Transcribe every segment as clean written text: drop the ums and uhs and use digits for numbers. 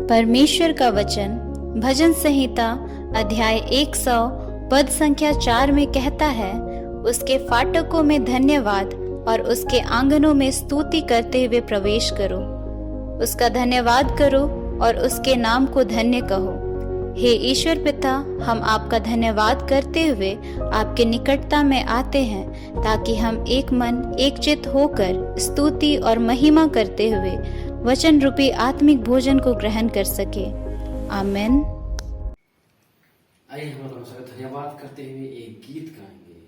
परमेश्वर का वचन भजन संहिता अध्याय 100 पद संख्या 4 में कहता है, उसके फाटकों में धन्यवाद और उसके आंगनों में स्तुति करते हुए प्रवेश करो। उसका धन्यवाद करो और उसके नाम को धन्य कहो। हे ईश्वर पिता, हम आपका धन्यवाद करते हुए आपके निकटता में आते हैं, ताकि हम एक मन एक चित्त होकर स्तुति और महिमा करते हुए वचन रूपी आत्मिक भोजन को ग्रहण कर सके। आमीन। आइए हम परमेश्वर का धन्यवाद करते हुए एक गीत गाएंगे,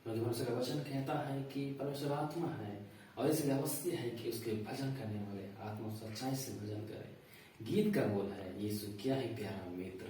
क्योंकि परमेश्वर का वचन कहता है कि परमेश्वर आत्मा है और इसमें अवश्य है कि उसके भजन करने वाले आत्मा सच्चाई से भजन करे। गीत का बोल है, यीशु क्या है प्यारा मित्र।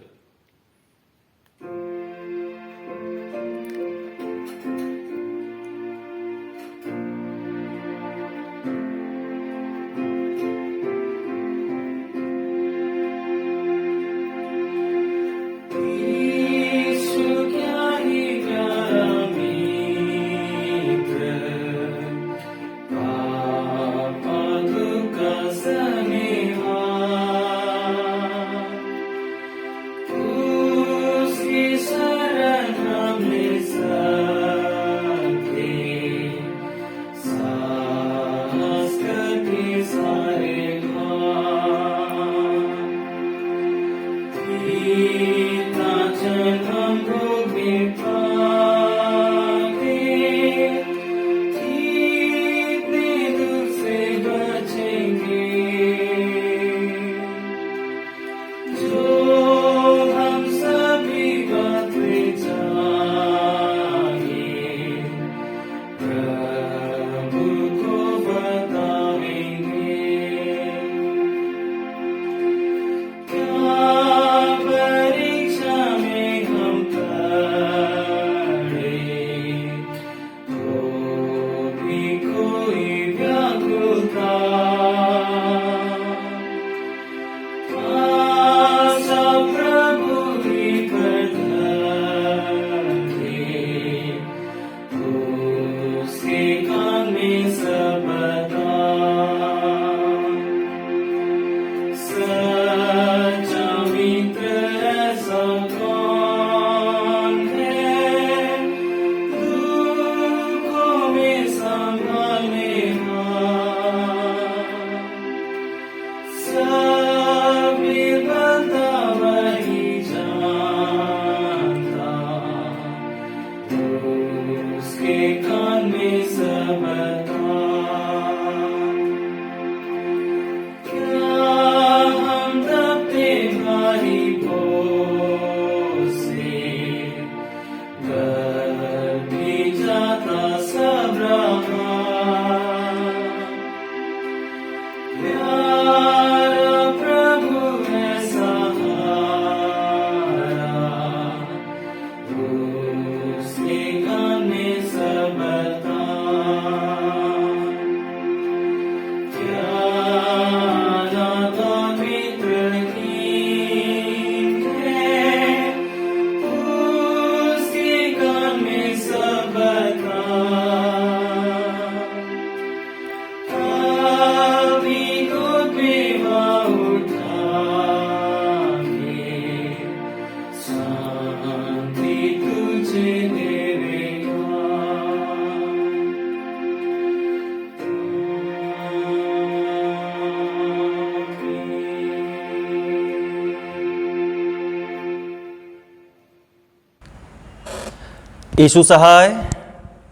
यीशु सहाय।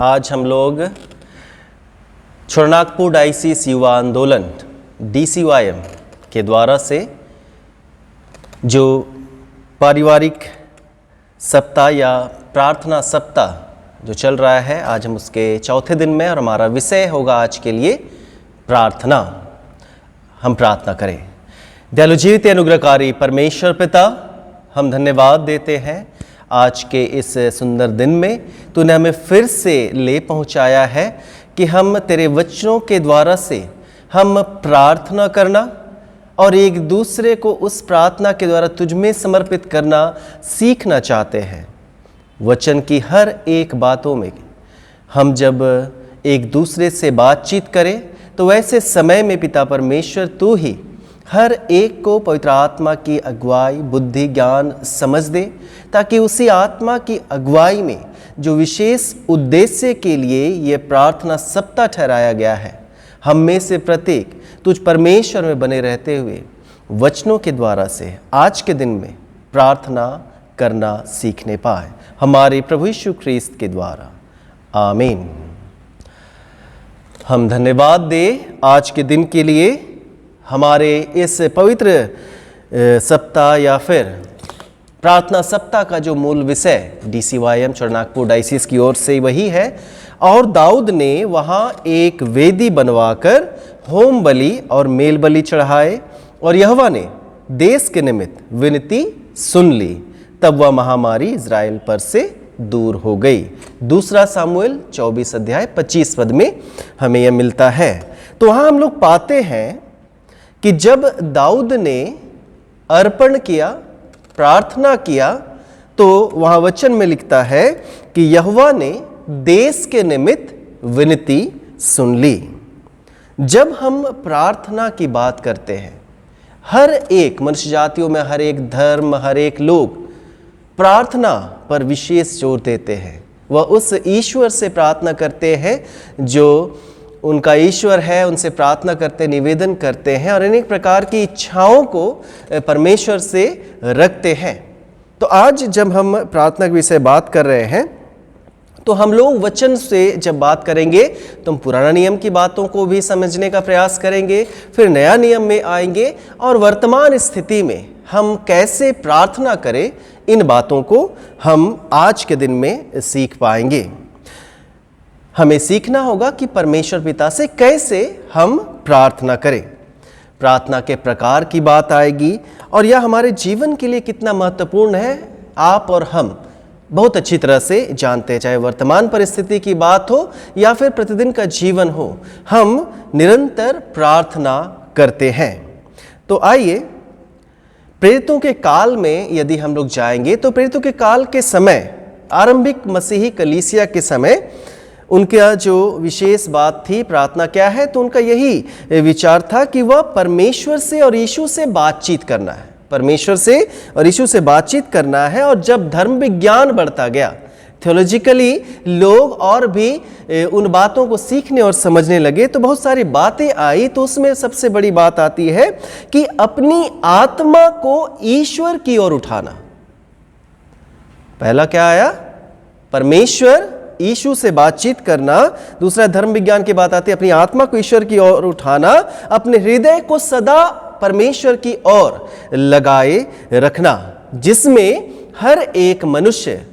आज हम लोग छोरनागपुर डायसिस युवा आंदोलन DCYM के द्वारा से जो पारिवारिक सप्ताह या प्रार्थना सप्ताह जो चल रहा है, आज हम उसके चौथे दिन में, और हमारा विषय होगा आज के लिए प्रार्थना। हम प्रार्थना करें। दयालु जीवित अनुग्रहकारी परमेश्वर पिता, हम धन्यवाद देते हैं आज के इस सुंदर दिन में तूने हमें फिर से ले पहुंचाया है कि हम तेरे वचनों के द्वारा से हम प्रार्थना करना और एक दूसरे को उस प्रार्थना के द्वारा तुझ में समर्पित करना सीखना चाहते हैं। वचन की हर एक बातों में हम जब एक दूसरे से बातचीत करें तो वैसे समय में पिता परमेश्वर तू ही हर एक को पवित्र आत्मा की अगुवाई, बुद्धि, ज्ञान, समझ दे, ताकि उसी आत्मा की अगुवाई में जो विशेष उद्देश्य के लिए ये प्रार्थना सप्ताह ठहराया गया है, हम में से प्रत्येक तुझ परमेश्वर में बने रहते हुए वचनों के द्वारा से आज के दिन में प्रार्थना करना सीखने पाए, हमारे प्रभु यीशु ख्रीस्त के द्वारा। आमीन। हम धन्यवाद दें आज के दिन के लिए। हमारे इस पवित्र सप्ताह या फिर प्रार्थना सप्ताह का जो मूल विषय DCYM चरनागपुर डायसिस की ओर से वही है, और दाऊद ने वहाँ एक वेदी बनवाकर होम बलि और मेल बलि चढ़ाए, और यहोवा ने देश के निमित्त विनती सुन ली, तब वह महामारी इज़राइल पर से दूर हो गई। दूसरा सामुएल 24 अध्याय 25 पद में हमें यह मिलता है। तो वहाँ हम लोग पाते हैं कि जब दाऊद ने अर्पण किया, प्रार्थना किया, तो वहाँ वचन में लिखता है कि यहोवा ने देश के निमित्त विनती सुन ली। जब हम प्रार्थना की बात करते हैं, हर एक मनुष्य जातियों में हर एक धर्म, हर एक लोग प्रार्थना पर विशेष जोर देते हैं। वह उस ईश्वर से प्रार्थना करते हैं जो उनका ईश्वर है, उनसे प्रार्थना करते, निवेदन करते हैं और अनेक प्रकार की इच्छाओं को परमेश्वर से रखते हैं। तो आज जब हम प्रार्थना के विषय बात कर रहे हैं, तो हम लोग वचन से जब बात करेंगे तो हम पुराना नियम की बातों को भी समझने का प्रयास करेंगे, फिर नया नियम में आएंगे और वर्तमान स्थिति में हम कैसे प्रार्थना करें, इन बातों को हम आज के दिन में सीख पाएंगे। हमें सीखना होगा कि परमेश्वर पिता से कैसे हम प्रार्थना करें। प्रार्थना के प्रकार की बात आएगी और यह हमारे जीवन के लिए कितना महत्वपूर्ण है, आप और हम बहुत अच्छी तरह से जानते हैं। चाहे वर्तमान परिस्थिति की बात हो या फिर प्रतिदिन का जीवन हो, हम निरंतर प्रार्थना करते हैं। तो आइए, प्रेरितों के काल में यदि हम लोग जाएंगे तो प्रेरितों के काल के समय, आरंभिक मसीही कलीसिया के समय, उनका जो विशेष बात थी प्रार्थना क्या है, तो उनका यही विचार था कि वह परमेश्वर से और यीशु से बातचीत करना है, परमेश्वर से और यीशु से बातचीत करना है। और जब धर्म विज्ञान बढ़ता गया, थियोलॉजिकली लोग और भी उन बातों को सीखने और समझने लगे, तो बहुत सारी बातें आई। तो उसमें सबसे बड़ी बात आती है कि अपनी आत्मा को ईश्वर की ओर उठाना। पहला क्या आया? परमेश्वर यीशु से बातचीत करना। दूसरा धर्म विज्ञान की बात आती है अपनी आत्मा को ईश्वर की ओर उठाना, अपने हृदय को सदा परमेश्वर की ओर लगाए रखना, जिसमें हर एक मनुष्य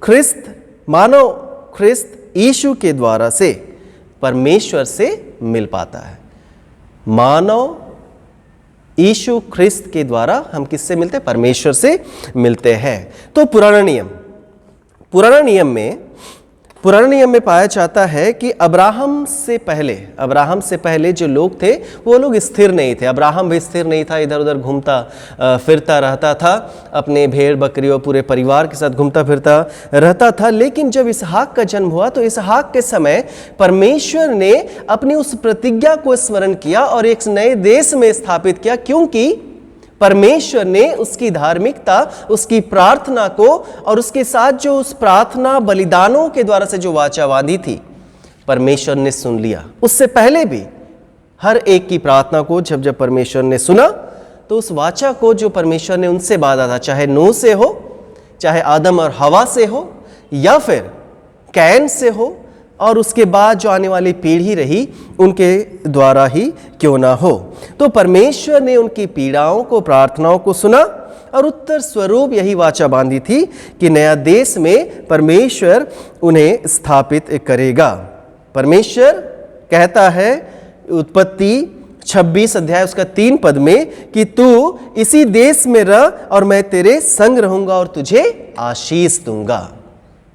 ख्रिस्त, मानव ख्रिस्त यीशु के द्वारा से परमेश्वर से मिल पाता है। मानव यीशु ख्रिस्त के द्वारा हम किससे मिलते हैं? परमेश्वर से मिलते हैं। तो पुराना नियम में पाया जाता है कि अब्राहम से पहले जो लोग थे वो लोग स्थिर नहीं थे। अब्राहम भी स्थिर नहीं था, इधर उधर घूमता फिरता रहता था, अपने भेड़ बकरियों पूरे परिवार के साथ घूमता फिरता रहता था। लेकिन जब इसहाक का जन्म हुआ तो इसहाक के समय परमेश्वर ने अपनी उस प्रतिज्ञा को स्मरण किया और एक नए देश में स्थापित किया, क्योंकि परमेश्वर ने उसकी धार्मिकता, उसकी प्रार्थना को और उसके साथ जो उस प्रार्थना बलिदानों के द्वारा से जो वाचा बांधी थी, परमेश्वर ने सुन लिया। उससे पहले भी हर एक की प्रार्थना को जब परमेश्वर ने सुना, तो उस वाचा को जो परमेश्वर ने उनसे बांधा था, चाहे नूह से हो, चाहे आदम और हवा से हो, या फिर कैन से हो, और उसके बाद जो आने वाली पीढ़ी रही उनके द्वारा ही क्यों ना हो, तो परमेश्वर ने उनकी पीड़ाओं को, प्रार्थनाओं को सुना और उत्तर स्वरूप यही वाचा बांधी थी कि नया देश में परमेश्वर उन्हें स्थापित करेगा। परमेश्वर कहता है उत्पत्ति 26 अध्याय उसका 3 पद में कि तू इसी देश में रह और मैं तेरे संग रहूंगा और तुझे आशीष दूंगा।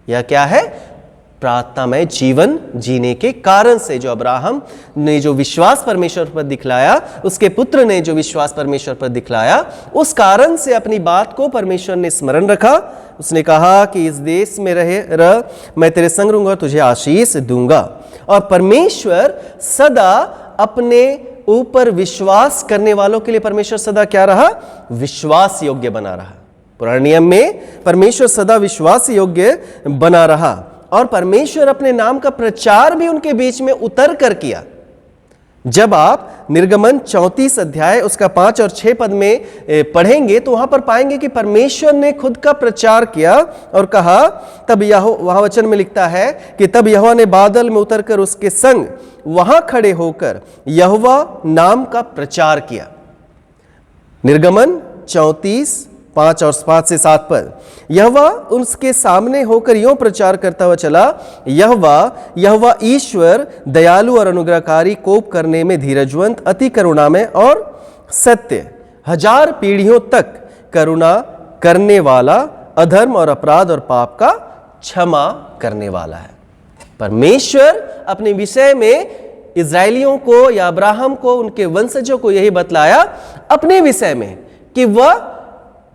यह क्या है? प्रार्थना में जीवन जीने के कारण से जो अब्राहम ने जो विश्वास परमेश्वर पर दिखलाया, उसके पुत्र ने जो विश्वास परमेश्वर पर दिखलाया, उस कारण से अपनी बात को परमेश्वर ने स्मरण रखा। उसने कहा कि इस देश में रह, मैं तेरे संग रहूंगा, तुझे आशीष दूंगा। और परमेश्वर सदा अपने ऊपर विश्वास करने वालों के लिए परमेश्वर सदा क्या रहा? विश्वास योग्य बना रहा। पुराने नियम में परमेश्वर सदा विश्वास योग्य बना रहा और परमेश्वर अपने नाम का प्रचार भी उनके बीच में उतर कर किया। जब आप निर्गमन 34 अध्याय उसका 5 और 6 पद में पढ़ेंगे तो वहां पर पाएंगे कि परमेश्वर ने खुद का प्रचार किया और कहा, तब वहां वचन में लिखता है कि तब यहोवा ने बादल में उतरकर उसके संग वहां खड़े होकर यहोवा नाम का प्रचार किया। निर्गमन 34 5 और 5 से 7 पद, यहोवा उसके सामने होकर यूं प्रचार करता हुआ चला, यहोवा ईश्वर दयालु और अनुग्रहकारी, कोप करने में धीरजवंत, अति करुणामय और सत्य, 1000 पीढ़ियों तक करुणा करने वाला, अधर्म और अपराध और पाप का क्षमा करने वाला है। परमेश्वर अपने विषय में इजराइलियों को या अब्राहम को, उनके वंशजों को यही बतलाया अपने विषय में कि वह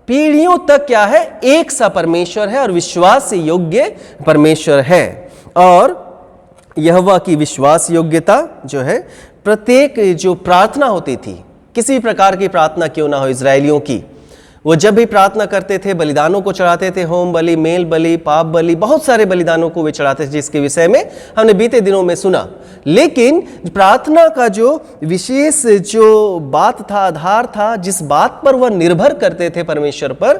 पीढ़ियों तक क्या है? एक सा परमेश्वर है और विश्वास योग्य परमेश्वर है। और यहोवा की विश्वास योग्यता जो है, प्रत्येक जो प्रार्थना होती थी, किसी प्रकार की प्रार्थना क्यों ना हो, इजरायलियों की, वो जब भी प्रार्थना करते थे बलिदानों को चढ़ाते थे, होम बलि, मेल बलि, पाप बलि, बहुत सारे बलिदानों को वे चढ़ाते थे, जिसके विषय में हमने बीते दिनों में सुना। लेकिन प्रार्थना का जो विशेष जो बात था, आधार था, जिस बात पर वह निर्भर करते थे परमेश्वर पर,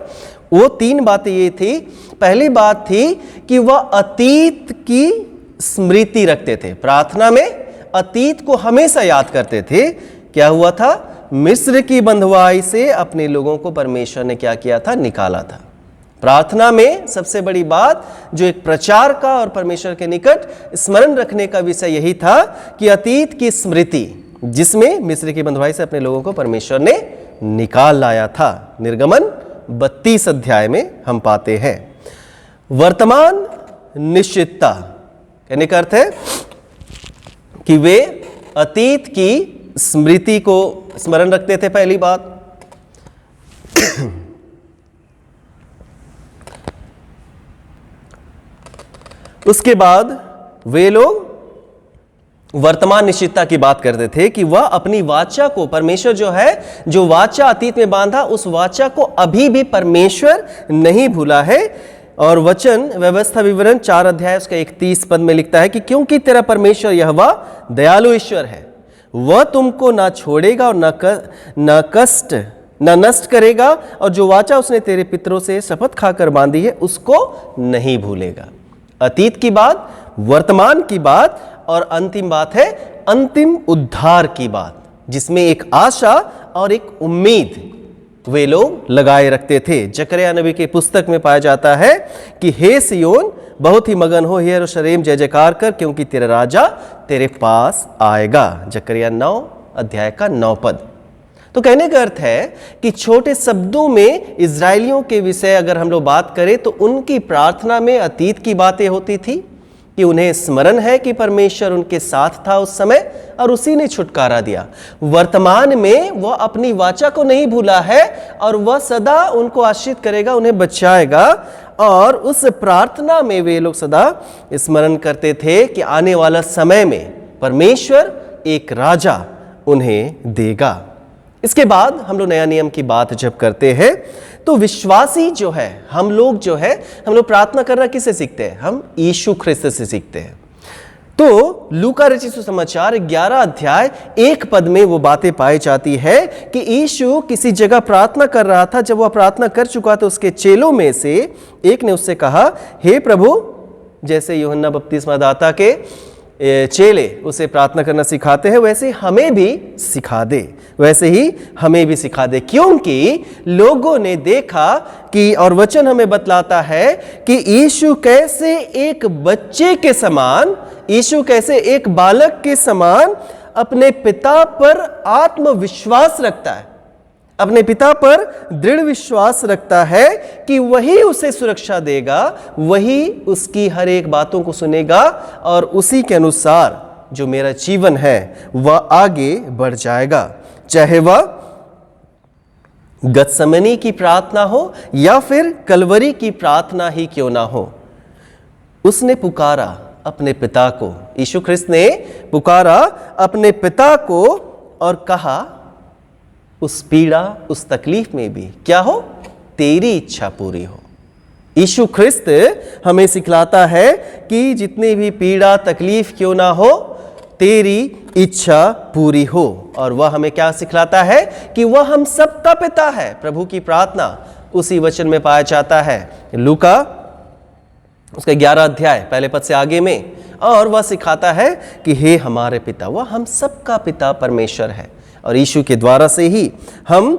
वो 3 बातें ये थी। पहली बात थी कि वह अतीत की स्मृति रखते थे। प्रार्थना में अतीत को हमेशा याद करते थे। क्या हुआ था? मिस्र की बंधुआई से अपने लोगों को परमेश्वर ने क्या किया था? निकाला था। प्रार्थना में सबसे बड़ी बात जो एक प्रचार का और परमेश्वर के निकट स्मरण रखने का विषय यही था कि अतीत की स्मृति, जिसमें मिस्र की बंधुआई से अपने लोगों को परमेश्वर ने निकाल लाया था। निर्गमन 32 अध्याय में हम पाते हैं। वर्तमान निश्चितता कहने का अर्थ है कि वे अतीत की स्मृति को स्मरण रखते थे, पहली बात। उसके बाद वे लोग वर्तमान निश्चितता की बात करते थे कि वह अपनी वाचा को, परमेश्वर जो है, जो वाचा अतीत में बांधा, उस वाचा को अभी भी परमेश्वर नहीं भूला है। और वचन व्यवस्था विवरण 4 अध्याय उसका 31 पद में लिखता है कि क्योंकि तेरा परमेश्वर यहोवा दयालु ईश्वर है, वह तुमको ना छोड़ेगा और न नष्ट करेगा, और जो वाचा उसने तेरे पितरों से शपथ खाकर बांधी है उसको नहीं भूलेगा। अतीत की बात, वर्तमान की बात, और अंतिम बात है अंतिम उद्धार की बात, जिसमें एक आशा और एक उम्मीद वे लोग लगाए रखते थे। जकरिया नबी की पुस्तक में पाया जाता है कि हे सियोन बहुत ही मगन हो, हे यरूशलेम जय जयकार कर, क्योंकि तेरा राजा तेरे पास आएगा। जकरिया 9 अध्याय का 9 पद। तो कहने का अर्थ है कि छोटे शब्दों में इजरायलियों के विषय अगर हम लोग बात करें तो उनकी प्रार्थना में अतीत की बातें होती थी कि उन्हें स्मरण है कि परमेश्वर उनके साथ था उस समय और उसी ने छुटकारा दिया। वर्तमान में वह अपनी वाचा को नहीं भूला है और वह सदा उनको आश्रित करेगा, उन्हें बचाएगा। और उस प्रार्थना में वे लोग सदा स्मरण करते थे कि आने वाला समय में परमेश्वर एक राजा उन्हें देगा। इसके बाद हम लोग नया नियम की बात जब करते हैं तो विश्वासी जो है, हम लोग प्रार्थना करना किससे सीखते हैं? हम यीशु ख्रिस्त से सीखते हैं। तो लूका रचित सुसमाचार 11 अध्याय 1 पद में वो बातें पाई जाती है कि यीशु किसी जगह प्रार्थना कर रहा था। जब वह प्रार्थना कर चुका तो उसके चेलों में से एक ने उससे कहा, हे प्रभु, जैसे यूहन्ना बपतिस्मा दाता के चेले उसे प्रार्थना करना सिखाते हैं वैसे हमें भी सिखा दे, वैसे ही हमें भी सिखा दे। क्योंकि लोगों ने देखा कि, और वचन हमें बतलाता है कि यीशु कैसे एक बच्चे के समान, यीशु कैसे एक बालक के समान अपने पिता पर आत्मविश्वास रखता है, अपने पिता पर दृढ़ विश्वास रखता है कि वही उसे सुरक्षा देगा, वही उसकी हर एक बातों को सुनेगा और उसी के अनुसार जो मेरा जीवन है वह आगे बढ़ जाएगा। चाहे वह गतसमनी की प्रार्थना हो या फिर कलवरी की प्रार्थना ही क्यों ना हो, उसने पुकारा अपने पिता को, यीशु ख्रिस्त ने पुकारा अपने पिता को और कहा उस पीड़ा, उस तकलीफ में भी क्या हो, तेरी इच्छा पूरी हो। यीशु ख्रिस्त हमें सिखलाता है कि जितनी भी पीड़ा तकलीफ क्यों ना हो, तेरी इच्छा पूरी हो। और वह हमें क्या सिखलाता है कि वह हम सबका पिता है। प्रभु की प्रार्थना उसी वचन में पाया जाता है, लूका उसके 11 अध्याय पहले पद से आगे में। और वह सिखाता है कि हे हमारे पिता, वह हम सबका पिता परमेश्वर है। और यीशु के द्वारा से ही हम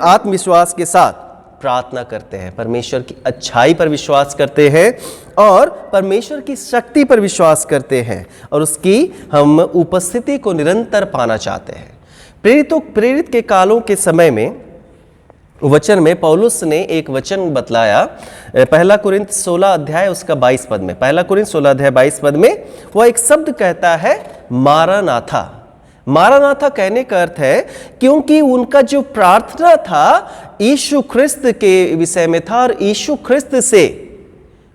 आत्मविश्वास के साथ प्रार्थना करते हैं, परमेश्वर की अच्छाई पर विश्वास करते हैं और परमेश्वर की शक्ति पर विश्वास करते हैं और उसकी हम उपस्थिति को निरंतर पाना चाहते हैं। प्रेरित के कालों के समय में वचन में पौलुस ने एक वचन बतलाया, पहला कुरिन्थ 16 अध्याय उसका 22 पद में, पहला कुरिन्थ 16 अध्याय 22 पद में वह एक शब्द कहता है मारानाथा। मारानाथा कहने का अर्थ है क्योंकि उनका जो प्रार्थना था यीशु ख्रिस्त के विषय में था और यीशु ख्रिस्त से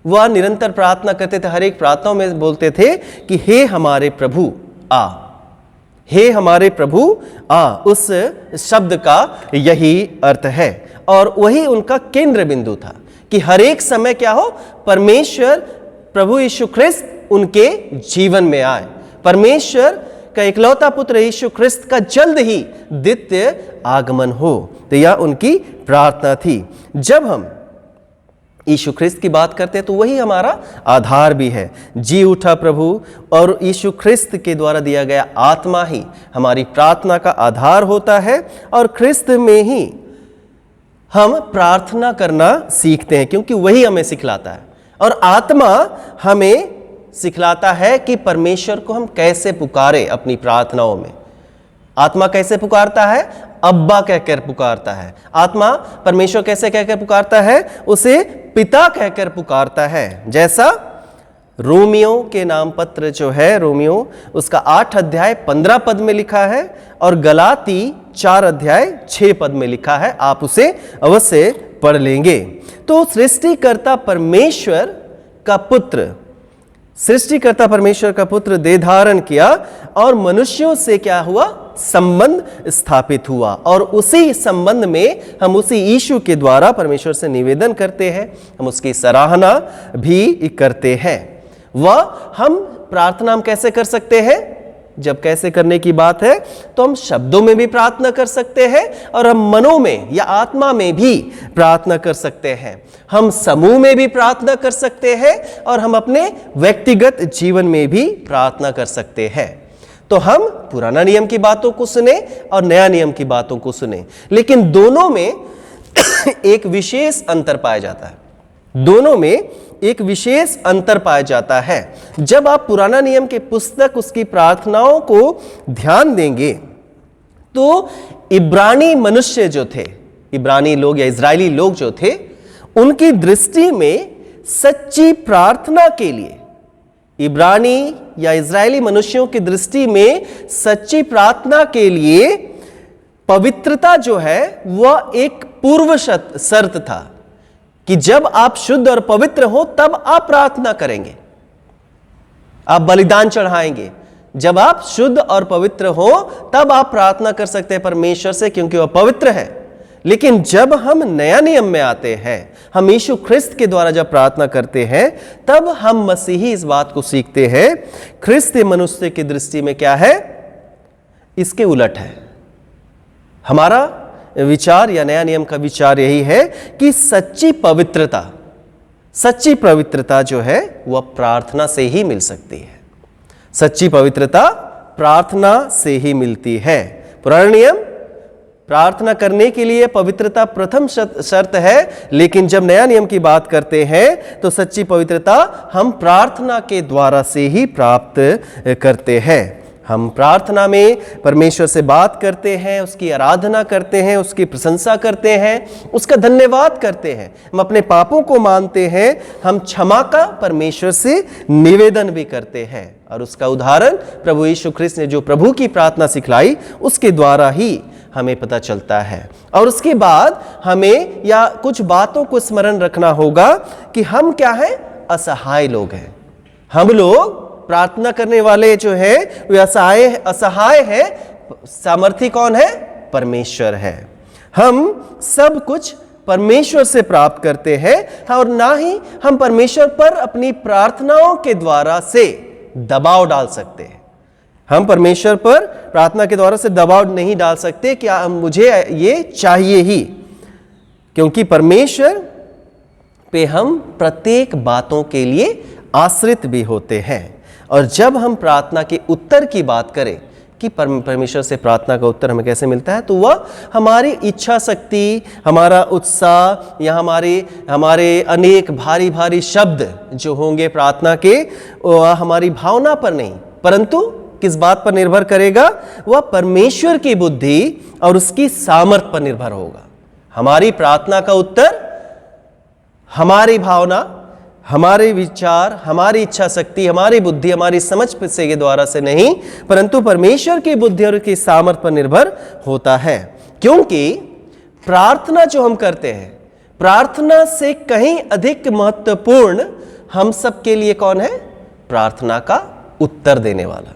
वह निरंतर प्रार्थना करते थे। हर एक प्रार्थनाओं में बोलते थे कि हे हमारे प्रभु आ, हे हमारे प्रभु आ। उस शब्द का यही अर्थ है और वही उनका केंद्र बिंदु था कि हर एक समय क्या हो, परमेश्वर प्रभु यीशु ख्रिस्त उनके जीवन में आए। परमेश्वर का इकलौता पुत्र यीशु ख्रिस्त का जल्द ही द्वितीय आगमन हो। तो यह उनकी प्रार्थना थी। जब हम यीशु ख्रिस्त की बात करते हैं तो वही हमारा आधार भी है। जी उठा प्रभु और यीशु ख्रिस्त के द्वारा दिया गया आत्मा ही हमारी प्रार्थना का आधार होता है और ख्रिस्त में ही हम प्रार्थना करना सीखते हैं क्योंकि वही हमें सिखलाता है। और आत्मा हमें सिखलाता है कि परमेश्वर को हम कैसे पुकारे अपनी प्रार्थनाओं में। आत्मा कैसे पुकारता है, अब्बा कहकर पुकारता है। आत्मा परमेश्वर कैसे कहकर पुकारता है, उसे पिता कहकर पुकारता है। जैसा रोमियो के नाम पत्र जो है, रोमियो उसका 8 अध्याय 15 पद में लिखा है और गलाती 4 अध्याय 6 पद में लिखा है। आप उसे अवश्य पढ़ लेंगे। तो सृष्टिकर्ता परमेश्वर का पुत्र, सृष्टिकर्ता परमेश्वर का पुत्र देह धारण किया और मनुष्यों से क्या हुआ, संबंध स्थापित हुआ। और उसी संबंध में हम उसी यीशु के द्वारा परमेश्वर से निवेदन करते हैं, हम उसकी सराहना भी करते हैं। वह हम प्रार्थना हम कैसे कर सकते हैं, जब कैसे करने की बात है तो हम शब्दों में भी प्रार्थना कर सकते हैं और हम मनों में या आत्मा में भी प्रार्थना कर सकते हैं। हम समूह में भी प्रार्थना कर सकते हैं और हम अपने व्यक्तिगत जीवन में भी प्रार्थना कर सकते हैं। तो हम पुराना नियम की बातों को सुने और नया नियम की बातों को सुने, लेकिन दोनों में एक विशेष अंतर पाया जाता है। दोनों में एक विशेष अंतर पाया जाता है। जब आप पुराना नियम के पुस्तक उसकी प्रार्थनाओं को ध्यान देंगे तो इब्रानी मनुष्य जो थे, इब्रानी लोग या इजरायली लोग जो थे, उनकी दृष्टि में सच्ची प्रार्थना के लिए, इब्रानी या इजरायली मनुष्यों की दृष्टि में सच्ची प्रार्थना के लिए पवित्रता जो है वह एक पूर्व शर्त था कि जब आप शुद्ध और पवित्र हो तब आप प्रार्थना करेंगे, आप बलिदान चढ़ाएंगे। जब आप शुद्ध और पवित्र हो तब आप प्रार्थना कर सकते हैं परमेश्वर से, क्योंकि वह पवित्र है। लेकिन जब हम नया नियम में आते हैं, हम यीशु ख्रिस्त के द्वारा जब प्रार्थना करते हैं, तब हम मसीही इस बात को सीखते हैं, ख्रिस्त मनुष्य की दृष्टि में क्या है, इसके उलट है। हमारा विचार या नया नियम का विचार यही है कि सच्ची पवित्रता जो है वह प्रार्थना से ही मिल सकती है। सच्ची पवित्रता प्रार्थना से ही मिलती है। पुराना नियम प्रार्थना करने के लिए पवित्रता प्रथम शर्त है, लेकिन जब नया नियम की बात करते हैं तो सच्ची पवित्रता हम प्रार्थना के द्वारा से ही प्राप्त करते हैं। हम प्रार्थना में परमेश्वर से बात करते हैं, उसकी आराधना करते हैं, उसकी प्रशंसा करते हैं, उसका धन्यवाद करते हैं, हम अपने पापों को मानते हैं, हम क्षमा का परमेश्वर से निवेदन भी करते हैं। और उसका उदाहरण प्रभु यीशु ख्रिस्त ने जो प्रभु की प्रार्थना सिखलाई उसके द्वारा ही हमें पता चलता है। और उसके बाद हमें या कुछ बातों को स्मरण रखना होगा कि हम क्या हैं, असहाय लोग हैं। हम लोग प्रार्थना करने वाले जो हैं वे असहाय हैं, सामर्थी कौन है? परमेश्वर है। हम सब कुछ परमेश्वर से प्राप्त करते हैं और ना ही हम परमेश्वर पर अपनी प्रार्थनाओं के द्वारा से दबाव डाल सकते हैं। हम परमेश्वर पर प्रार्थना के द्वारा से दबाव नहीं डाल सकते कि मुझे ये चाहिए ही, क्योंकि परमेश्वर पे हम प्रत्येक बातों के लिए आश्रित भी होते हैं। और जब हम प्रार्थना के उत्तर की बात करें कि परमेश्वर से प्रार्थना का उत्तर हमें कैसे मिलता है, तो वह हमारी इच्छा शक्ति, हमारा उत्साह या हमारे अनेक भारी भारी शब्द जो होंगे प्रार्थना के, वह हमारी भावना पर नहीं, परंतु किस बात पर निर्भर करेगा? वह परमेश्वर की बुद्धि और उसकी सामर्थ पर निर्भर होगा। हमारी प्रार्थना का उत्तर हमारी भावना, हमारे विचार, हमारी इच्छा शक्ति, हमारी बुद्धि, हमारी समझ से के द्वारा से नहीं, परंतु परमेश्वर की बुद्धि और की सामर्थ पर निर्भर होता है। क्योंकि प्रार्थना जो हम करते हैं, प्रार्थना से कहीं अधिक महत्वपूर्ण हम सब के लिए कौन है? प्रार्थना का उत्तर देने वाला।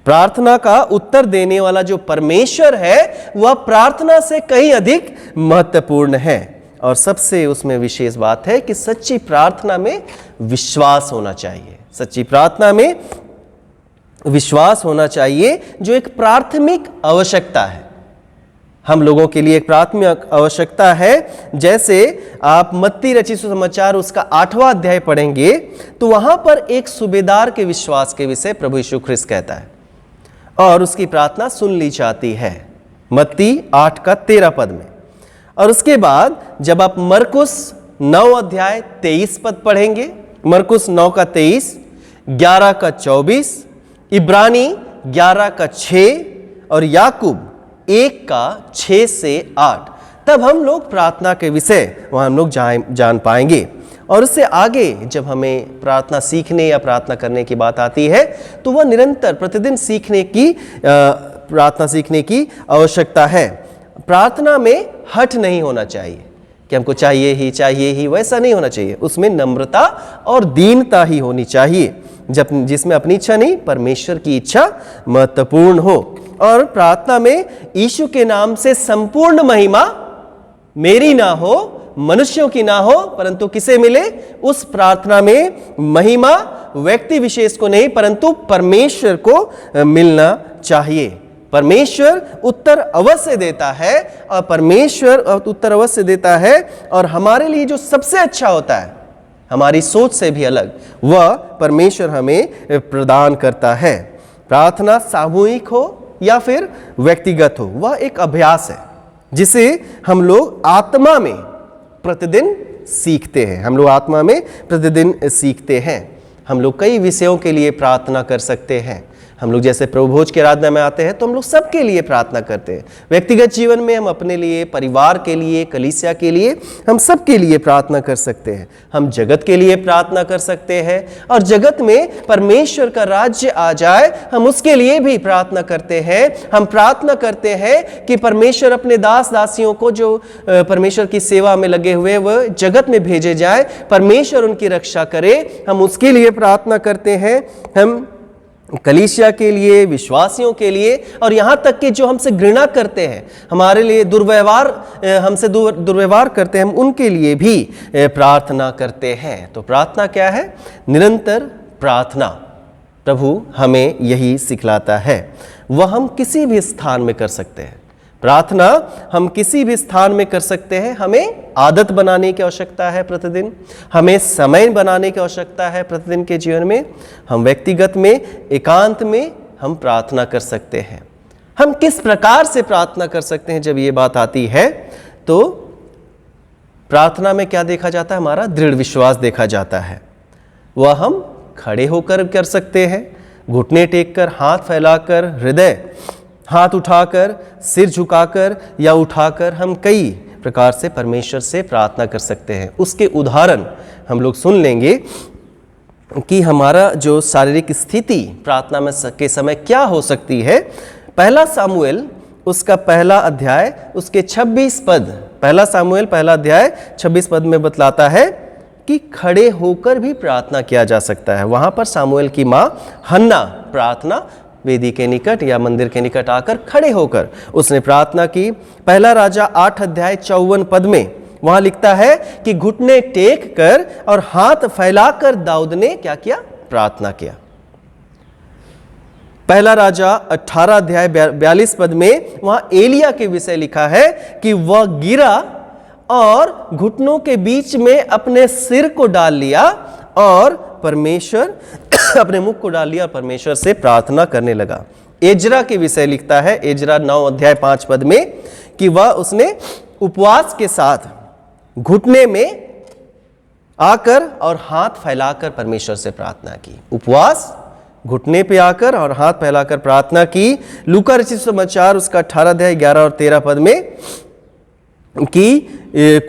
प्रार्थना का उत्तर देने वाला जो परमेश्वर है, वह प्रार्थना से कहीं अधिक महत्वपूर्ण है। और सबसे उसमें विशेष बात है कि सच्ची प्रार्थना में विश्वास होना चाहिए। सच्ची प्रार्थना में विश्वास होना चाहिए, जो एक प्राथमिक आवश्यकता है। हम लोगों के लिए एक प्राथमिक आवश्यकता है। जैसे आप मत्ती रचित सुसमाचार उसका 8वां अध्याय पढ़ेंगे, तो वहां पर एक सूबेदार के विश्वास के विषय प्रभु यीशु ख्रिस्त कहता है और उसकी प्रार्थना सुन ली जाती है, मत्ती 8 का 13 पद में। और उसके बाद जब आप मरकुस 9 अध्याय 23 पद पढ़ेंगे, मरकुस 9 का 23, 11 का 24, इब्रानी 11 का 6 और याकूब 1 का 6 से 8, तब हम लोग प्रार्थना के विषय वहां हम लोग जान पाएंगे। और उससे आगे जब हमें प्रार्थना सीखने या प्रार्थना करने की बात आती है, तो वह निरंतर प्रतिदिन प्रार्थना सीखने की आवश्यकता है। प्रार्थना में हठ नहीं होना चाहिए कि हमको चाहिए ही, वैसा नहीं होना चाहिए। उसमें नम्रता और दीनता ही होनी चाहिए, जिसमें अपनी इच्छा नहीं, परमेश्वर की इच्छा महत्वपूर्ण हो। और प्रार्थना में यीशु के नाम से संपूर्ण महिमा मेरी ना हो, मनुष्यों की ना हो, परंतु किसे मिले? उस प्रार्थना में महिमा व्यक्ति विशेष को नहीं, परंतु परमेश्वर को मिलना चाहिए। परमेश्वर उत्तर अवश्य देता है, और परमेश्वर उत्तर अवश्य देता है, और हमारे लिए जो सबसे अच्छा होता है, हमारी सोच से भी अलग, वह परमेश्वर हमें प्रदान करता है। प्रार्थना सामूहिक हो या फिर व्यक्तिगत हो, वह एक अभ्यास है जिसे हम लोग आत्मा में प्रतिदिन सीखते हैं। हम लोग आत्मा में प्रतिदिन सीखते हैं। हम लोग कई विषयों के लिए प्रार्थना कर सकते हैं। हम लोग जैसे प्रभु भोज की आराधना में आते हैं तो हम लोग सबके लिए प्रार्थना करते हैं। व्यक्तिगत जीवन में हम अपने लिए, परिवार के लिए, कलीसिया के लिए, हम सबके लिए प्रार्थना कर सकते हैं। हम जगत के लिए प्रार्थना कर सकते हैं, और जगत में परमेश्वर का राज्य आ जाए, हम उसके लिए भी प्रार्थना करते हैं। हम प्रार्थना करते हैं कि परमेश्वर अपने दास दासियों को जो परमेश्वर की सेवा में लगे हुए वह जगत में भेजे जाए, परमेश्वर उनकी रक्षा करे, हम उसके लिए प्रार्थना करते हैं। हम कलीसिया के लिए, विश्वासियों के लिए, और यहाँ तक कि जो हमसे घृणा करते हैं, हमारे लिए हमसे दुर्व्यवहार करते हैं, हम उनके लिए भी प्रार्थना करते हैं। तो प्रार्थना क्या है? निरंतर प्रार्थना। प्रभु हमें यही सिखलाता है। वह हम किसी भी स्थान में कर सकते हैं। प्रार्थना हम किसी भी स्थान में कर सकते हैं। हमें आदत बनाने की आवश्यकता है प्रतिदिन, हमें समय बनाने की आवश्यकता है प्रतिदिन के जीवन में। हम व्यक्तिगत में, एकांत में हम प्रार्थना कर सकते हैं। हम किस प्रकार से प्रार्थना कर सकते हैं? जब ये बात आती है तो प्रार्थना में क्या देखा जाता है? हमारा दृढ़ विश्वास देखा जाता है। वह हम खड़े होकर कर सकते हैं, घुटने टेककर, हाथ फैलाकर, हृदय हाथ उठाकर, सिर झुकाकर या उठाकर, हम कई प्रकार से परमेश्वर से प्रार्थना कर सकते हैं। उसके उदाहरण हम लोग सुन लेंगे कि हमारा जो शारीरिक स्थिति प्रार्थना में के समय क्या हो सकती है। पहला सामुएल उसका पहला अध्याय उसके 26 पद, पहला सामुएल पहला अध्याय 26 पद में बतलाता है कि खड़े होकर भी प्रार्थना किया जा सकता है। वहाँ पर सामुएल की माँ हन्ना प्रार्थना वेदी के निकट या मंदिर के निकट आकर खड़े होकर उसने प्रार्थना की। पहला राजा 8 अध्याय 54 पद में वहाँ लिखता है कि घुटने टेक कर और हाथ फैलाकर दाऊद ने क्या किया? प्रार्थना किया। पहला राजा 18 अध्याय 42 पद में वहाँ एलिया के विषय लिखा है कि वह गिरा और घुटनों के बीच में अपने सिर को डाल लिया और परमेश्वर अपने मुख को डाल लिया और परमेश्वर से प्रार्थना करने लगा। एजरा के विषय लिखता है एजरा 9 अध्याय 5 पद में कि वह उसने उपवास के साथ घुटने में आकर और हाथ फैलाकर परमेश्वर से प्रार्थना की। उपवास, घुटने पे आकर और हाथ फैलाकर प्रार्थना की। लूका रचित समाचार उसका 18 अध्याय 11 और 13 पद में कि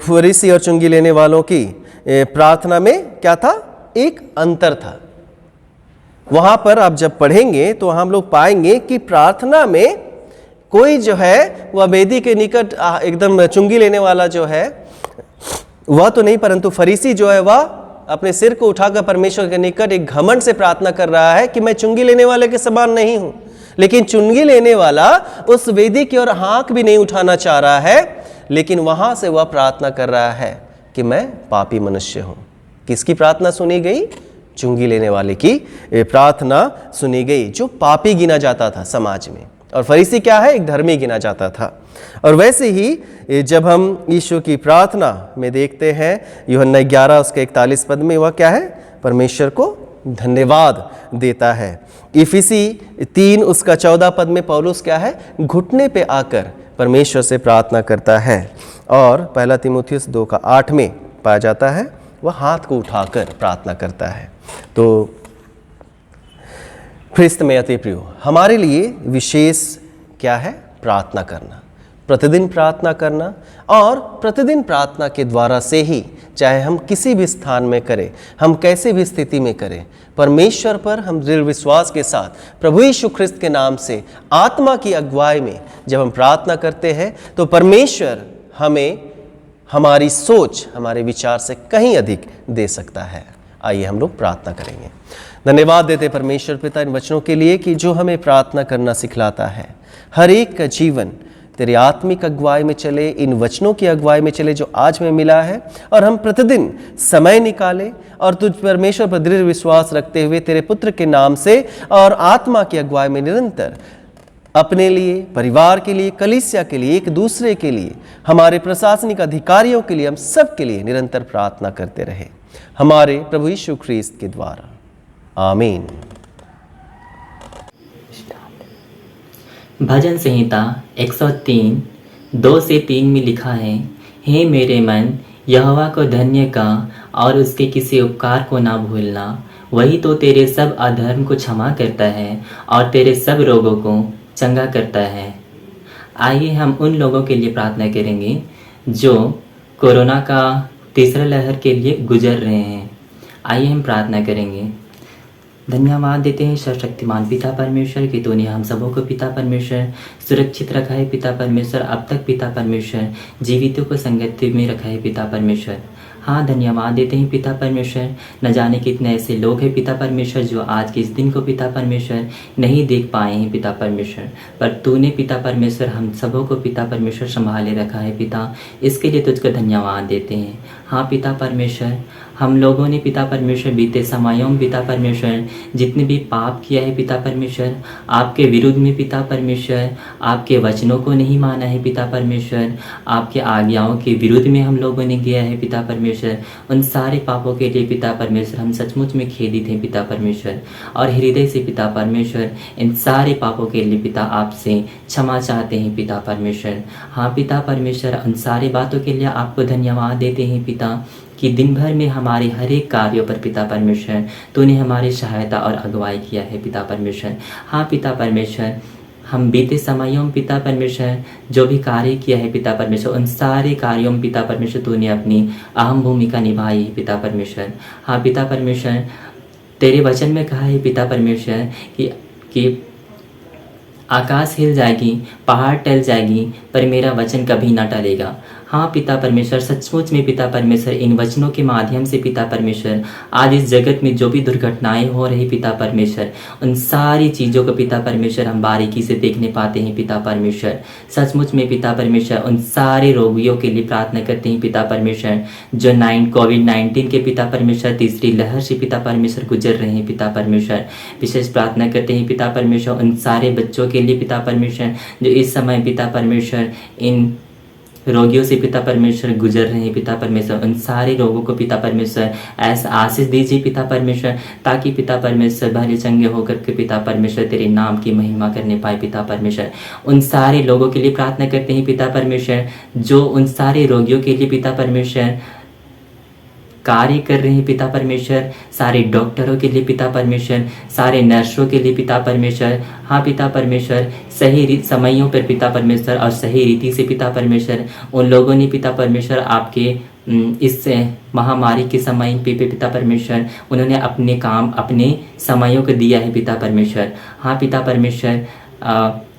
फरीसी और चुंगी लेने वालों की प्रार्थना में क्या था? एक अंतर था। वहां पर आप जब पढ़ेंगे तो हम लोग पाएंगे कि प्रार्थना में कोई जो है वह वेदी के निकट एकदम चुंगी लेने वाला जो है वह तो नहीं, परंतु फरीसी जो है वह अपने सिर को उठाकर परमेश्वर के निकट एक घमंड से प्रार्थना कर रहा है कि मैं चुंगी लेने वाले के समान नहीं हूं। लेकिन चुंगी लेने वाला उस वेदी की ओर आंख भी नहीं उठाना चाह रहा है, लेकिन वहां से वह प्रार्थना कर रहा है कि मैं पापी मनुष्य हूं। किसकी प्रार्थना सुनी गई? चुंगी लेने वाले की प्रार्थना सुनी गई, जो पापी गिना जाता था समाज में। और फरीसी क्या है? एक धर्मी गिना जाता था। और वैसे ही जब हम यीशु की प्रार्थना में देखते हैं यूहन्ना 11 उसके 41 पद में, वह क्या है? परमेश्वर को धन्यवाद देता है। इफिसी 3 उसका 14 पद में पौलुस क्या है? घुटने पे आकर परमेश्वर से प्रार्थना करता है। और पहला तीमुथियुस 2 का 8 में पाया जाता है वह हाथ को उठाकर प्रार्थना करता है। तो ख्रिस्त में अति प्रियो, हमारे लिए विशेष क्या है? प्रार्थना करना, प्रतिदिन प्रार्थना करना। और प्रतिदिन प्रार्थना के द्वारा से ही, चाहे हम किसी भी स्थान में करें, हम कैसे भी स्थिति में करें, परमेश्वर पर हम दृढ़ विश्वास के साथ प्रभु यीशु ख्रिस्त के नाम से आत्मा की अगुवाई में जब हम प्रार्थना करते हैं तो परमेश्वर हमें हमारी सोच, हमारे विचार से कहीं अधिक दे सकता है। आइए हम लोग प्रार्थना करेंगे। धन्यवाद देते परमेश्वर पिता इन वचनों के लिए कि जो हमें प्रार्थना करना सिखलाता है। हर एक का जीवन तेरी आत्मिक अगुवाई में चले, इन वचनों की अगुवाई में चले जो आज में मिला है, और हम प्रतिदिन समय निकालें और तुझ परमेश्वर पर दृढ़ विश्वास रखते हुए तेरे पुत्र के नाम से और आत्मा की अगुवाई में निरंतर अपने लिए, परिवार के लिए, कलीसिया के लिए, एक दूसरे के लिए, हमारे प्रशासनिक अधिकारियों के लिए, हम सब के लिए निरंतर प्रार्थना करते रहे हमारे प्रभु यीशु ख्रीस्त के द्वारा। आमीन। भजन संहिता 103 2 से 3 में लिखा है, हे मेरे मन, यहोवा को धन्य का और उसके किसी उपकार को ना भूलना। वही तो तेरे सब अधर्म को क्षमा करता है और तेरे सब रोगों को चंगा करता है। आइए हम उन लोगों के लिए प्रार्थना करेंगे जो कोरोना का तीसरा लहर के लिए गुजर रहे हैं। आइए हम प्रार्थना करेंगे। धन्यवाद देते हैं सर्वशक्तिमान पिता परमेश्वर कि तूने हम सबों को पिता परमेश्वर सुरक्षित रखा है। पिता परमेश्वर अब तक पिता परमेश्वर जीवितों को संगति में रखा है। पिता परमेश्वर हाँ, धन्यवाद देते हैं पिता परमेश्वर। न जाने कितने ऐसे लोग हैं पिता परमेश्वर जो आज के इस दिन को पिता परमेश्वर नहीं देख पाए हैं पिता परमेश्वर, पर तूने पिता परमेश्वर हम सबों को पिता परमेश्वर संभाले रखा है। पिता, इसके लिए तुझको धन्यवाद देते हैं। हाँ पिता परमेश्वर, हम लोगों ने पिता परमेश्वर बीते समयों में पिता परमेश्वर जितने भी पाप किया है पिता परमेश्वर, आपके विरुद्ध में पिता परमेश्वर, आपके वचनों को नहीं माना है पिता परमेश्वर, आपके आज्ञाओं के विरुद्ध में हम लोगों ने गया है पिता परमेश्वर। उन सारे पापों के लिए पिता परमेश्वर हम सचमुच में खेदित हैं पिता परमेश्वर, और हृदय से पिता परमेश्वर इन सारे पापों के लिए पिता आपसे क्षमा चाहते हैं पिता परमेश्वर। हाँ पिता परमेश्वर, उन सारी बातों के लिए आपको धन्यवाद देते हैं पिता कि दिन भर में हमारे हर एक कार्यों पर पिता परमेश्वर तूने हमारी सहायता और अगुवाई किया है पिता परमेश्वर। हाँ पिता परमेश्वर, हम बीते समयों में पिता परमेश्वर जो भी कार्य किया है पिता परमेश्वर, उन सारे कार्यों में पिता परमेश्वर तूने अपनी अहम भूमिका निभाई है पिता परमेश्वर। हाँ पिता परमेश्वर, तेरे वचन में कहा है पिता परमेश्वर कि आकाश हिल जाएगी, पहाड़ टल जाएगी, पर मेरा वचन कभी ना टलेगा। हाँ पिता परमेश्वर, सचमुच में पिता परमेश्वर इन वचनों के माध्यम से पिता परमेश्वर आज इस जगत में जो भी दुर्घटनाएं हो रही पिता परमेश्वर, उन सारी चीज़ों को पिता परमेश्वर हम बारीकी से देखने पाते हैं पिता परमेश्वर। सचमुच में पिता परमेश्वर उन सारे रोगियों के लिए प्रार्थना करते हैं पिता परमेश्वर जो कोविड-19 के पिता परमेश्वर तीसरी लहर से पिता परमेश्वर गुजर रहे हैं पिता परमेश्वर। विशेष प्रार्थना करते हैं पिता परमेश्वर उन सारे बच्चों के लिए पिता परमेश्वर जो इस समय पिता परमेश्वर इन रोगियों से पिता परमेश्वर गुजर रहे हैं पिता परमेश्वर। उन सारे रोगों को पिता परमेश्वर ऐसा आशीष दीजिए पिता परमेश्वर, ताकि पिता परमेश्वर भले चंगे होकर के पिता परमेश्वर तेरे नाम की महिमा करने पाए पिता परमेश्वर। उन सारे लोगों के लिए प्रार्थना करते हैं पिता परमेश्वर जो उन सारे रोगियों के लिए पिता परमेश्वर कार्य कर रहे हैं पिता परमेश्वर, सारे डॉक्टरों के लिए पिता परमेश्वर, सारे नर्सों के लिए पिता परमेश्वर। हाँ पिता परमेश्वर, सही समयों पर पिता परमेश्वर और सही रीति से पिता परमेश्वर उन लोगों ने पिता परमेश्वर आपके इस महामारी के समय पे पिता परमेश्वर उन्होंने अपने काम अपने समयों को दिया है पिता परमेश्वर। हाँ पिता परमेश्वर,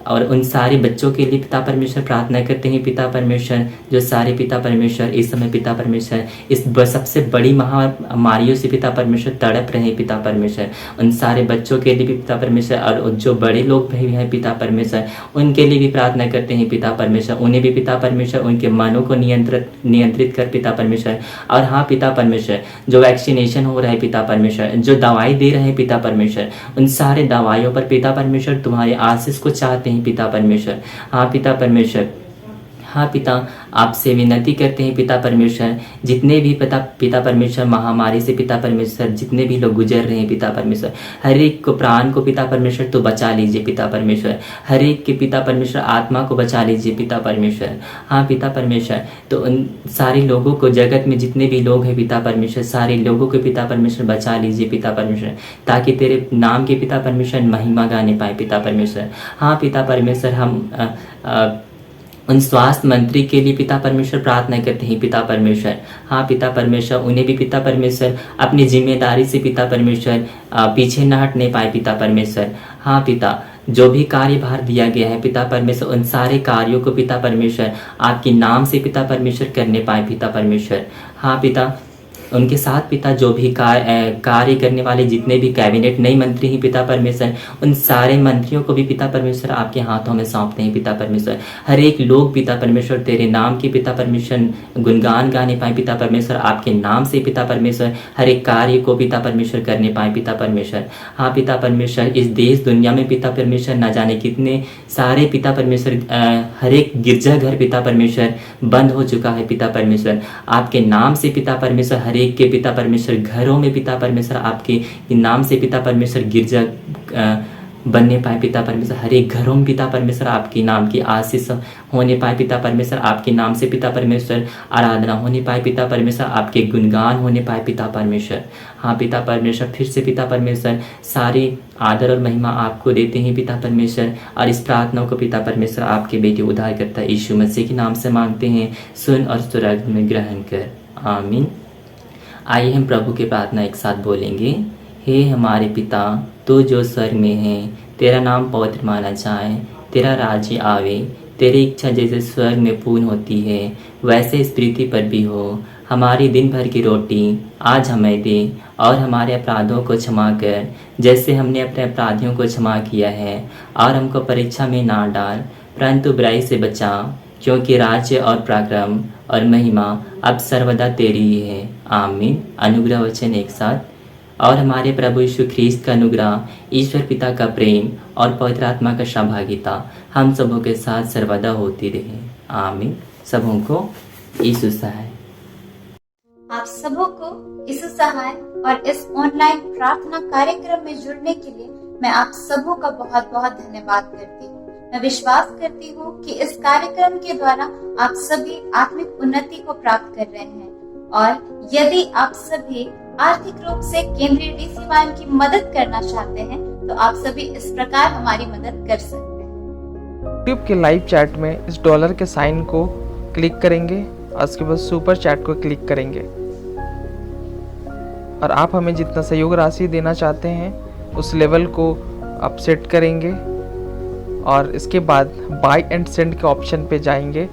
और उन सारे बच्चों के लिए पिता परमेश्वर प्रार्थना करते हैं पिता परमेश्वर जो सारे पिता परमेश्वर इस समय पिता परमेश्वर इस सबसे बड़ी महामारियों से पिता परमेश्वर तड़प रहे हैं पिता परमेश्वर। उन सारे बच्चों के लिए भी पिता परमेश्वर और जो बड़े लोग भी हैं पिता परमेश्वर उनके लिए भी प्रार्थना करते हैं पिता परमेश्वर। उन्हें भी पिता परमेश्वर उनके मनों को नियंत्रित कर पिता परमेश्वर। और हाँ पिता परमेश्वर, जो वैक्सीनेशन हो रहा है पिता परमेश्वर, जो दवाई दे रहे हैं पिता परमेश्वर, उन सारे दवाइयों पर पिता परमेश्वर तुम्हारे आशीष को चाहते हैं पिता परमेश्वर। हाँ पिता परमेश्वर, हाँ पिता आपसे विनती करते हैं पिता परमेश्वर जितने भी पिता परमेश्वर महामारी से पिता परमेश्वर जितने भी लोग गुजर रहे हैं पिता परमेश्वर, हर एक को प्राण को पिता परमेश्वर तो बचा लीजिए पिता परमेश्वर, हर एक के पिता परमेश्वर आत्मा को बचा लीजिए पिता परमेश्वर। हाँ पिता परमेश्वर, तो उन सारे लोगों को जगत में जितने भी लोग हैं पिता परमेश्वर सारे लोगों को पिता परमेश्वर बचा लीजिए पिता परमेश्वर, ताकि तेरे नाम के पिता परमेश्वर महिमा गाने पाए पिता परमेश्वर। हाँ पिता परमेश्वर, हम उन स्वास्थ्य मंत्री के लिए पिता परमेश्वर प्रार्थना करते हैं पिता परमेश्वर। हाँ पिता परमेश्वर, उन्हें भी पिता परमेश्वर अपनी जिम्मेदारी से पिता परमेश्वर पीछे न हटने पाए पिता परमेश्वर। हाँ पिता, जो भी कार्यभार दिया गया है पिता परमेश्वर उन सारे कार्यों को पिता परमेश्वर आपके नाम से पिता परमेश्वर करने पाए पिता परमेश्वर। हाँ पिता, उनके साथ पिता जो भी कार्य करने वाले जितने भी कैबिनेट नए मंत्री हैं पिता परमेश्वर उन सारे मंत्रियों को भी पिता परमेश्वर आपके हाथों में सौंपते हैं पिता परमेश्वर। हर एक लोग पिता परमेश्वर तेरे नाम के पिता परमेश्वर गुणगान गाने पाए पिता परमेश्वर, आपके नाम से पिता परमेश्वर हर एक कार्य को पिता परमेश्वर करने पाए पिता परमेश्वर। हाँ पिता परमेश्वर, इस देश दुनिया में पिता परमेश्वर न जाने कितने सारे पिता परमेश्वर हर एक गिरजाघर पिता परमेश्वर बंद हो चुका है पिता परमेश्वर। आपके नाम से पिता परमेश्वर हर एक के पिता परमेश्वर घरों में पिता परमेश्वर आपके नाम से पिता परमेश्वर गिरजा बनने पाए पिता परमेश्वर, हर एक घरों में पिता परमेश्वर आपके नाम की आशीष होने पाए पिता परमेश्वर, आपके नाम से पिता परमेश्वर आराधना होने पाए पिता परमेश्वर, आपके गुणगान होने पाए पिता परमेश्वर। हाँ पिता परमेश्वर, फिर से पिता परमेश्वर सारी आदर और महिमा आपको देते हैं पिता परमेश्वर, और इस प्रार्थना को पिता परमेश्वर आपके बेटे उद्धारकर्ता यीशु मसीह के नाम से मांगते हैं, सुन और स्वर्ग में ग्रहण कर, आमीन। आइए हम प्रभु की प्रार्थना एक साथ बोलेंगे। हे हमारे पिता, तू जो स्वर्ग में है, तेरा नाम पवित्र माना जाए, तेरा राज्य आवे, तेरी इच्छा जैसे स्वर्ग में पूर्ण होती है वैसे इस पृथ्वी पर भी हो। हमारी दिन भर की रोटी आज हमें दे, और हमारे अपराधों को क्षमा कर जैसे हमने अपने अपराधियों को क्षमा किया है, और हमको परीक्षा में ना डाल परंतु बुराई से बचा, क्योंकि राज्य और पराक्रम और महिमा अब सर्वदा तेरी ही है, आमीन। अनुग्रह वचन एक साथ। और हमारे प्रभु यीशु ख्रीस्त का अनुग्रह, ईश्वर पिता का प्रेम और पवित्र आत्मा का सहभागिता हम सबों के साथ सर्वदा होती रहे, आमीन। सबों को यीशु सहाय। आप सबों को यीशु सहाय और इस ऑनलाइन प्रार्थना कार्यक्रम में जुड़ने के लिए मैं आप सबों का बहुत बहुत धन्यवाद करती हूँ। मैं विश्वास करती हूँ कि इस कार्यक्रम के द्वारा आप सभी आत्मिक उन्नति को प्राप्त कर रहे हैं, और यदि आप सभी आर्थिक रूप से केंद्रीय DCYM की मदद करना चाहते हैं तो आप सभी इस प्रकार हमारी मदद कर सकते हैं। यूट्यूब के लाइव चैट में इस डॉलर के साइन को क्लिक करेंगे और उसके बाद सुपर चैट को क्लिक करेंगे, और आप हमें जितना सहयोग राशि देना चाहते हैं उस लेवल को आप सेट करेंगे, और इसके बाद बाय एंड सेंड के ऑप्शन पे जाएंगे,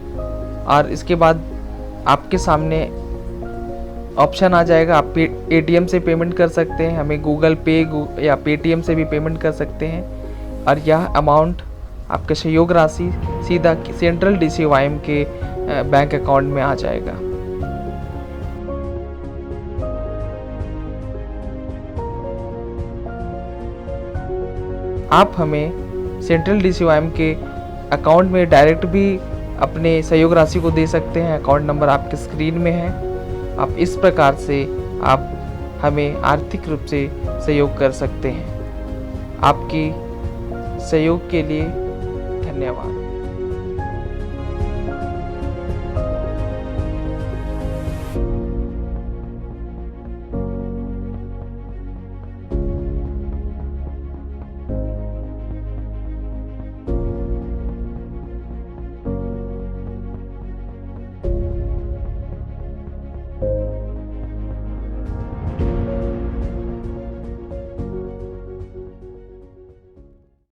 और इसके बाद आपके सामने ऑप्शन आ जाएगा। आप एटीएम से पेमेंट कर सकते हैं, हमें गूगल पे या पेटीएम से भी पेमेंट कर सकते हैं, और यह अमाउंट आपके सहयोग राशि सीधा सेंट्रल DCYM के बैंक अकाउंट में आ जाएगा। आप हमें सेंट्रल DCYM के अकाउंट में डायरेक्ट भी अपने सहयोग राशि को दे सकते हैं। अकाउंट नंबर आपके स्क्रीन में है। आप इस प्रकार से आप हमें आर्थिक रूप से सहयोग कर सकते हैं। आपकी सहयोग के लिए धन्यवाद।